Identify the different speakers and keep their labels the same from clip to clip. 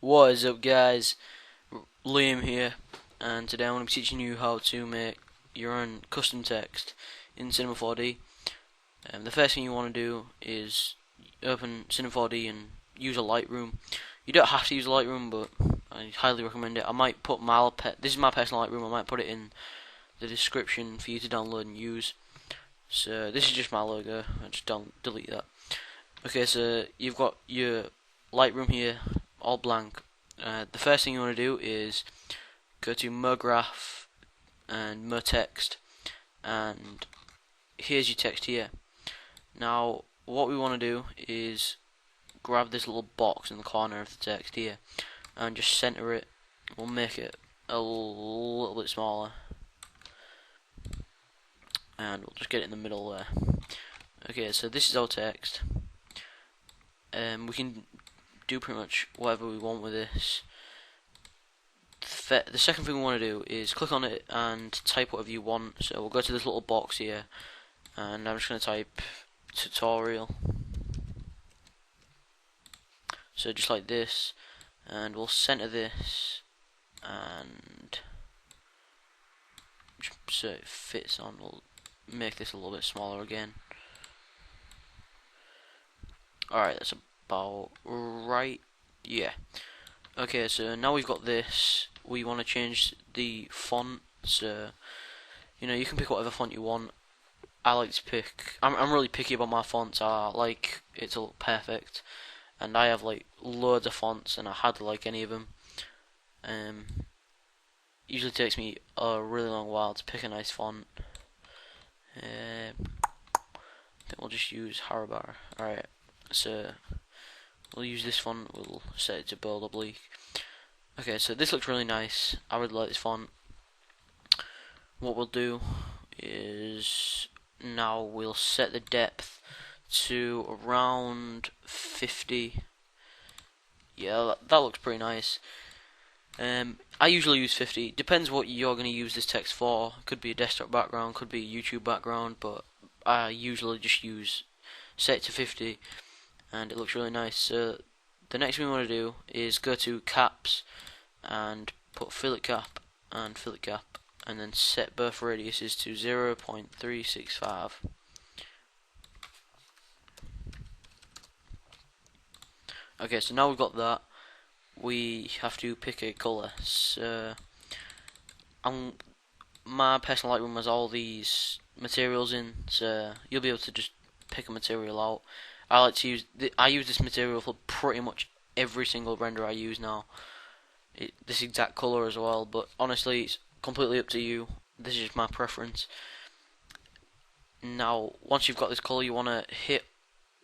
Speaker 1: What is up, guys? Liam here, and today I'm going to be teaching you how to make your own custom text in Cinema 4D. The first thing you want to do is open Cinema 4D and use a Lightroom. You don't have to use a Lightroom, but I highly recommend it. I might put this is my personal Lightroom. I might put it in the description for you to download and use. So this is just my logo. I just delete that. Okay, so you've got your Lightroom here, all blank. The first thing you want to do is go to Mer Graph and Mer Text, and here's your text here. Now what we want to do is grab this little box in the corner of the text here and just center it. We'll make it a little bit smaller and we'll just get it in the middle there. Okay, so this is our text. We can do pretty much whatever we want with this. The second thing we want to do is click on it and type whatever you want. So we'll go to this little box here and I'm just going to type tutorial. So just like this, and we'll center this and so it fits on. We'll make this a little bit smaller again. Alright, that's about right. Yeah. Okay, so now we've got this, we want to change the font. So, you can pick whatever font you want. I like to pick, I'm really picky about my fonts. I like it to look perfect, and I have like loads of fonts and I hardly like any of them. Usually takes me a really long while to pick a nice font. I think we'll just use Haribar. Alright, so we'll use this font, we'll set it to bold oblique. Okay, so this looks really nice. I really like this font. What we'll do is now we'll set the depth to around 50. Yeah, that looks pretty nice. I usually use 50. Depends what you're going to use this text for. Could be a desktop background, could be a YouTube background, but I usually just set it to 50, and it looks really nice. So the next thing we want to do is go to caps and put fillet cap and fillet cap, and then set both radiuses to 0.365. Okay, so now we've got that, we have to pick a colour. So my personal Lightroom has all these materials in, so you'll be able to just pick a material out. I like to use I use this material for pretty much every single render I use now. This exact colour as well, but honestly it's completely up to you. This is just my preference. Now once you've got this colour, you want to hit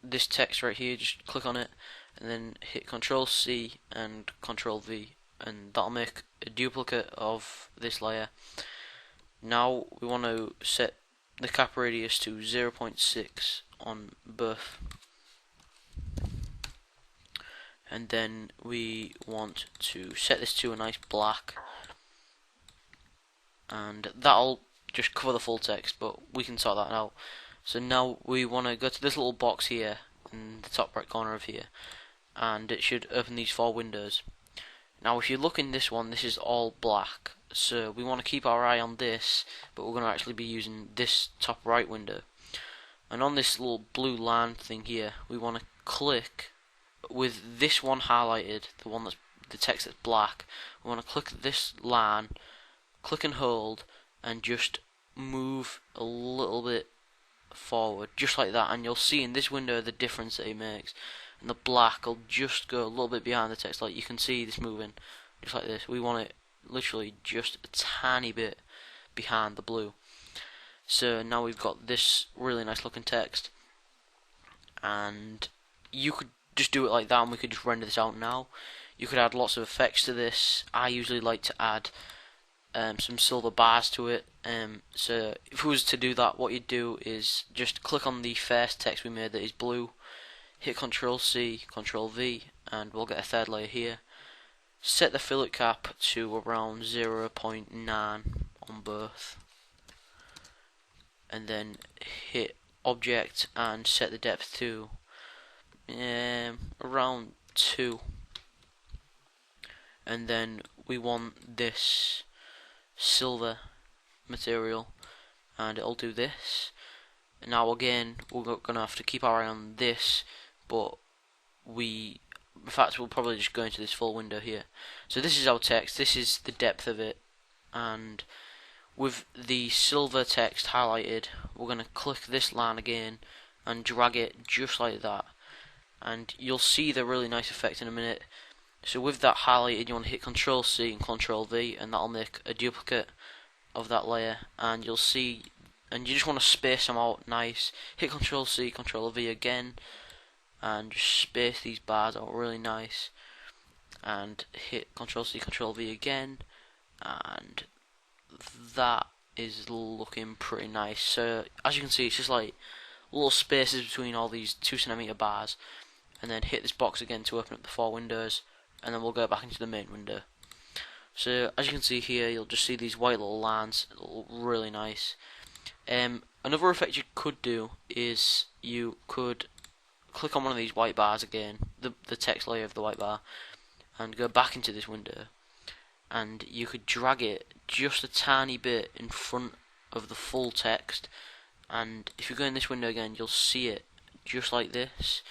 Speaker 1: this text right here, just click on it and then hit Ctrl C and Ctrl V, and that'll make a duplicate of this layer. Now we want to set the cap radius to 0.6 on both, and then we want to set this to a nice black, and that'll just cover the full text, but we can sort that out. So now we want to go to this little box here in the top right corner of here, and it should open these 4 windows. Now if you look in this one, this is all black, so we want to keep our eye on this, but we're going to actually be using this top right window. And on this little blue line thing here, we want to click with this one highlighted, the one that's the text that's black. We want to click this line, click and hold, and just move a little bit forward, just like that, and you'll see in this window the difference that it makes. And the black will just go a little bit behind the text, like you can see this moving, just like this. We want it literally just a tiny bit behind the blue. So now we've got this really nice looking text, and you could just do it like that and we could just render this out now. You could add lots of effects to this. I usually like to add some silver bars to it. So if we was to do that, what you'd do is just click on the first text we made that is blue, hit Ctrl C, Ctrl V, and we'll get a third layer here. Set the fillet cap to around 0.9 on both, and then hit object and set the depth to around 2. and then we want this silver material, and it'll do this. Now again, we're gonna have to keep our eye on this, but in fact, we'll probably just go into this full window here. So this is our text, this is the depth of it, and with the silver text highlighted, we're gonna click this line again and drag it just like that, and you'll see the really nice effect in a minute. So with that highlighted, you want to hit Control C and Control V, and that'll make a duplicate of that layer, and you'll see, and you just want to space them out nice. Hit Control C, Control V again, and just space these bars out really nice, and hit Control C, Control V again, and that is looking pretty nice. So as you can see, it's just like little spaces between all these 2cm bars, and then hit this box again to open up the 4 windows, and then we'll go back into the main window. So as you can see here, you'll just see these white little lines, look really nice. Another effect you could do is you could click on one of these white bars again, the text layer of the white bar, and go back into this window, and you could drag it just a tiny bit in front of the full text, and if you go in this window again, you'll see it just like this,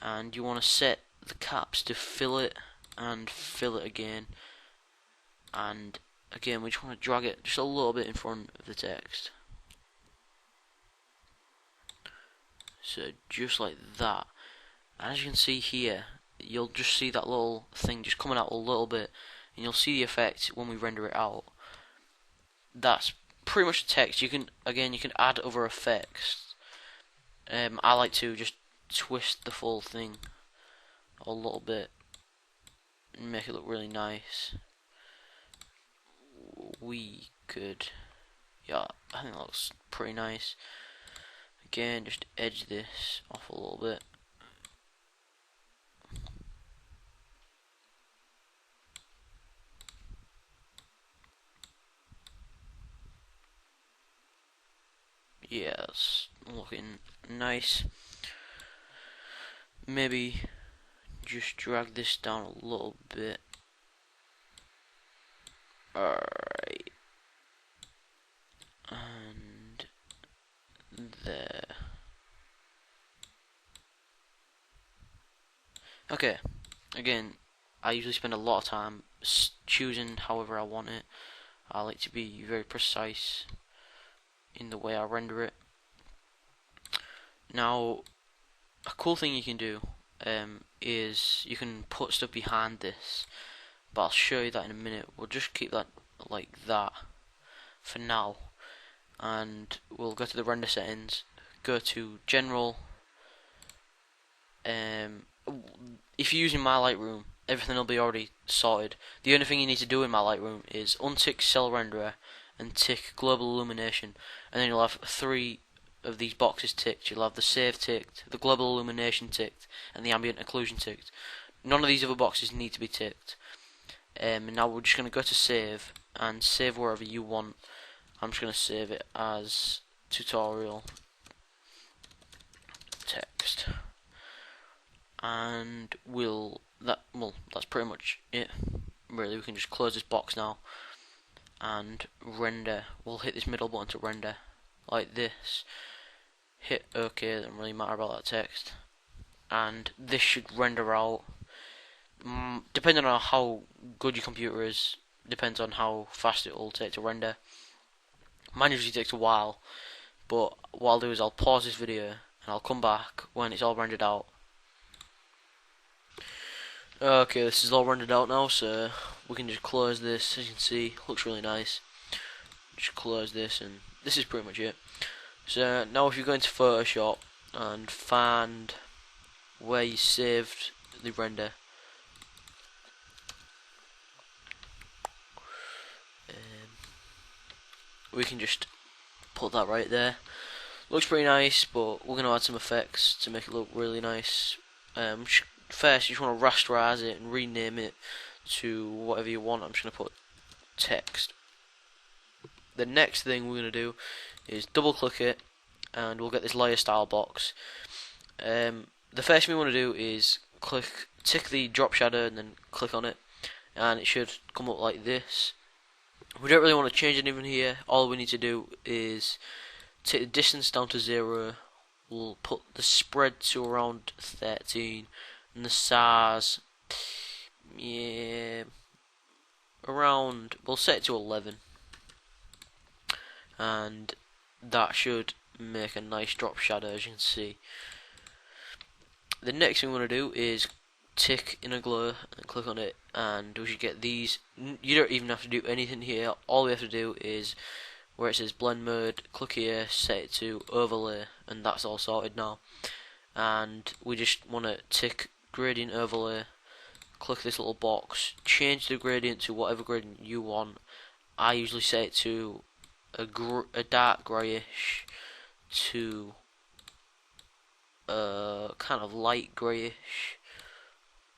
Speaker 1: and you want to set the caps to fill it and fill it again, and again we just want to drag it just a little bit in front of the text. So just like that, and as you can see here, you'll just see that little thing just coming out a little bit, and you'll see the effect when we render it out. That's pretty much the text. You can add other effects. I like to just twist the full thing a little bit and make it look really nice. We could, yeah, I think that looks pretty nice. Again, just edge this off a little bit. Yeah, it's looking nice. Maybe just drag this down a little bit. Alright. And there. Okay. Again, I usually spend a lot of time choosing however I want it. I like to be very precise in the way I render it. Now, a cool thing you can do is you can put stuff behind this, but I'll show you that in a minute. We'll just keep that like that for now, and we'll go to the render settings, go to general. If you're using my Lightroom, everything will be already sorted. The only thing you need to do in my Lightroom is untick cell renderer and tick global illumination, and then you'll have 3 of these boxes ticked. You'll have the save ticked, the global illumination ticked, and the ambient occlusion ticked. None of these other boxes need to be ticked. And now we're just going to go to save, and save wherever you want. I'm just going to save it as tutorial text, and that's pretty much it. Really, we can just close this box now and render. We'll hit this middle button to render like this. Hit OK, doesn't really matter about that text, and this should render out. Depending on how good your computer is, depends on how fast it will take to render. Mine usually takes a while, but what I'll do is I'll pause this video and I'll come back when it's all rendered out. Okay, this is all rendered out now, so we can just close this. As you can see, looks really nice. Just close this, and this is pretty much it. So now if you go into Photoshop and find where you saved the render, we can just put that right there. Looks pretty nice, but we're going to add some effects to make it look really nice. First, you just want to rasterize it and rename it to whatever you want. I'm just going to put text. The next thing we're going to do is double click it, and we'll get this layer style box. The first thing we want to do is tick the drop shadow and then click on it, and it should come up like this. We don't really want to change anything here. All we need to do is take the distance down to 0. We'll put the spread to around 13 and the size, yeah, around, we'll set it to 11, and that should make a nice drop shadow, as you can see. The next thing we want to do is tick inner glow and click on it, and we should get these. You don't even have to do anything here. All we have to do is where it says blend mode, click here, set it to overlay, and that's all sorted now. And we just want to tick gradient overlay, click this little box, change the gradient to whatever gradient you want. I usually set it to a dark greyish to kind of light greyish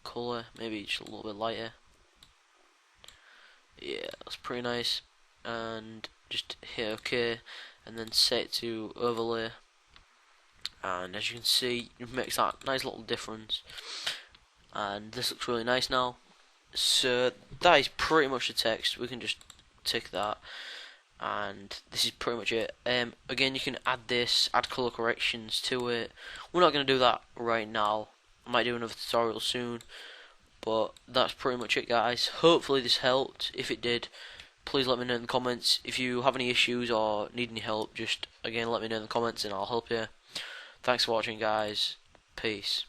Speaker 1: colour, maybe just a little bit lighter. Yeah, that's pretty nice. And just hit OK, and then set it to overlay, and as you can see, it makes that nice little difference, and this looks really nice now. So that is pretty much the text. We can just tick that, and this is pretty much it. Again, you can add colour corrections to it. We're not going to do that right now. I might do another tutorial soon, but that's pretty much it, guys. Hopefully this helped. If it did, please let me know in the comments. If you have any issues or need any help, just again let me know in the comments and I'll help you. Thanks for watching, guys. Peace.